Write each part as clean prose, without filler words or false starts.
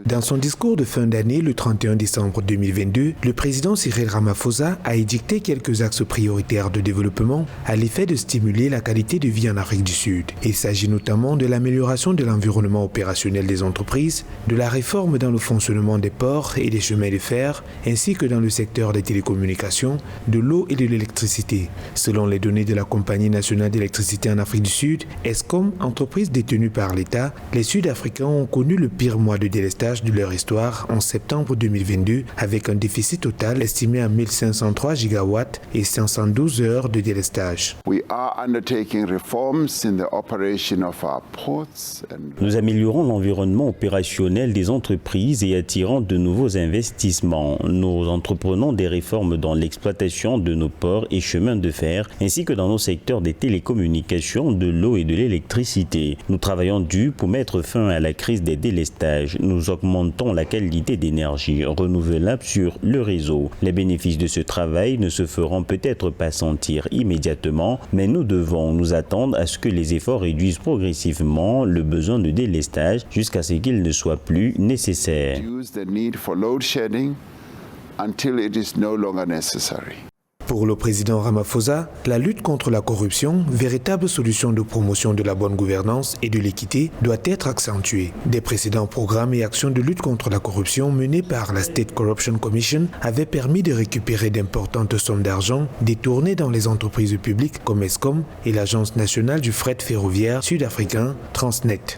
Dans son discours de fin d'année, le 31 décembre 2022, le président Cyril Ramaphosa a édicté quelques axes prioritaires de développement à l'effet de stimuler la qualité de vie en Afrique du Sud. Il s'agit notamment de l'amélioration de l'environnement opérationnel des entreprises, de la réforme dans le fonctionnement des ports et des chemins de fer, ainsi que dans le secteur des télécommunications, de l'eau et de l'électricité. Selon les données de la Compagnie nationale d'électricité en Afrique du Sud, Eskom, entreprise détenue par l'État, les Sud-Africains ont connu le pire mois de délestage de leur histoire en septembre 2022, avec un déficit total estimé à 1503 gigawatts et 512 heures de délestage. Nous améliorons l'environnement opérationnel des entreprises et attirons de nouveaux investissements. Nous entreprenons des réformes dans l'exploitation de nos ports et chemins de fer, ainsi que dans nos secteurs des télécommunications, de l'eau et de l'électricité. Nous travaillons dur pour mettre fin à la crise des délestages. Nous augmentons la qualité d'énergie renouvelable sur le réseau. Les bénéfices de ce travail ne se feront peut-être pas sentir immédiatement, mais nous devons nous attendre à ce que les efforts réduisent progressivement le besoin de délestage jusqu'à ce qu'il ne soit plus nécessaire. Pour le président Ramaphosa, la lutte contre la corruption, véritable solution de promotion de la bonne gouvernance et de l'équité, doit être accentuée. Des précédents programmes et actions de lutte contre la corruption menés par la State Corruption Commission avaient permis de récupérer d'importantes sommes d'argent détournées dans les entreprises publiques comme Eskom et l'Agence nationale du fret ferroviaire sud-africain Transnet.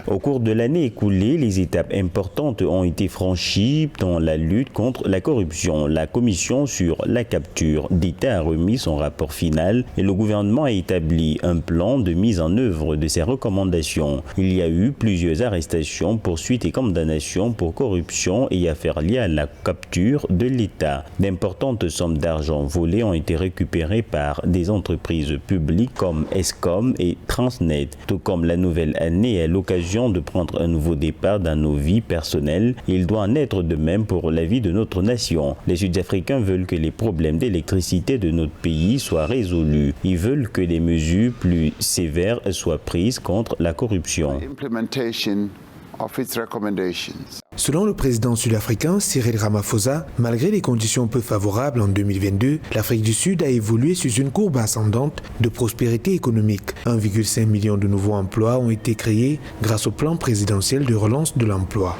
Au cours de l'année écoulée, les étapes importantes ont été franchies dans la lutte contre la corruption. La commission sur la capture d'État a remis son rapport final et le gouvernement a établi un plan de mise en œuvre de ses recommandations. Il y a eu plusieurs arrestations, poursuites et condamnations pour corruption et affaires liées à la capture de l'État. D'importantes sommes d'argent volées ont été récupérées par des entreprises publiques comme Eskom et Transnet. Tout comme la nouvelle année est l'occasion de prendre un nouveau départ dans nos vies personnelles, il doit en être de même pour la vie de notre nation. Les Sud-Africains veulent que les problèmes d'électricité de notre pays soient résolus. Ils veulent que des mesures plus sévères soient prises contre la corruption. Selon le président sud-africain Cyril Ramaphosa, malgré les conditions peu favorables en 2022, l'Afrique du Sud a évolué sous une courbe ascendante de prospérité économique. 1,5 million de nouveaux emplois ont été créés grâce au plan présidentiel de relance de l'emploi.